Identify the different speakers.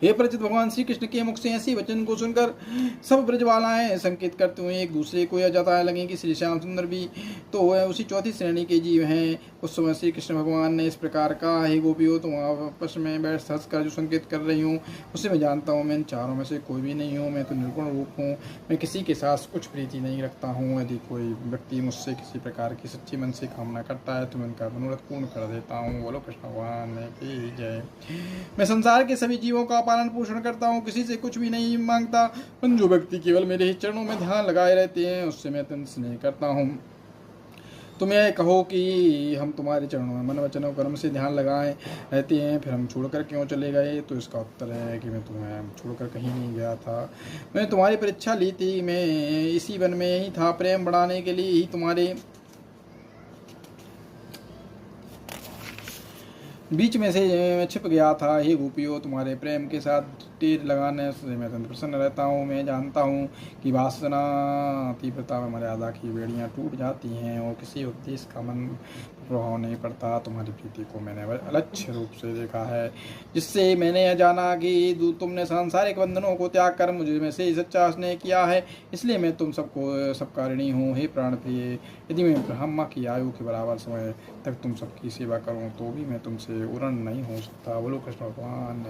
Speaker 1: हे परिचित, भगवान श्री कृष्ण के मुख से ऐसी वचन को सुनकर सब ब्रजवालाएं संकेत करते हुए एक दूसरे को यह जताने लगे कि श्री श्याम सुंदर भी तो वह उसी चौथी श्रेणी के जीव हैं। उस समय श्री कृष्ण भगवान ने इस प्रकार कहा, हे गोपियों, तुम आपस में बैठ हंस कर जो संकेत कर रही हूँ उसे मैं जानता हूँ। मैं इन चारों में से कोई भी नहीं हूँ। मैं तो निर्गुण रूप हूँ। मैं किसी के साथ कुछ प्रीति नहीं रखता हूँ। यदि कोई व्यक्ति मुझसे किसी प्रकार की सच्ची मन से कामना करता है तो मैं उनका मनोरथ पूर्ण कर देता हूँ। बोलो कृष्ण भगवान की जय। मैं संसार के सभी जीवों का पालन पोषण करता हूँ, किसी से कुछ भी नहीं मांगता। जो व्यक्ति केवल मेरे ही चरणों में ध्यान लगाए रहते हैं उससे मैं अत्यंत स्नेह करता हूँ। तुम यह कहो कि हम तुम्हारे चरणों में मन वचन और कर्म से ध्यान लगाए रहते हैं, फिर हम छोड़कर क्यों चले गए? तो इसका उत्तर है कि मैं तुम्हें छोड़कर कहीं नहीं गया था। मैंने तुम्हारी परीक्षा ली थी। मैं इसी वन में ही था। प्रेम बढ़ाने के लिए ही तुम्हारे बीच में से छिप गया था। हे गोपियों, तुम्हारे प्रेम के साथ तीर लगाने से मैं अत्यंत प्रसन्न रहता हूँ। मैं जानता हूँ कि वासना तीव्रता में मर्यादा की बेड़ियाँ टूट जाती हैं और किसी उपदेश का मन प्रभाव नहीं पड़ता। तुम्हारी प्रीति को मैंने अलक्ष्य रूप से देखा है, जिससे मैंने यह जाना कि तुमने सांसारिक बंधनों को त्याग कर मुझे में से सच्चा स्नेह किया है। इसलिए मैं तुम सबका ऋणी हूँ। हे प्राण प्रिय, यदि मैं ब्रह्मा की आयु के बराबर समय तक तुम सबकी सेवा करूं तो भी मैं तुमसे उरण नहीं हो सकता। बोलो कृष्ण भगवान।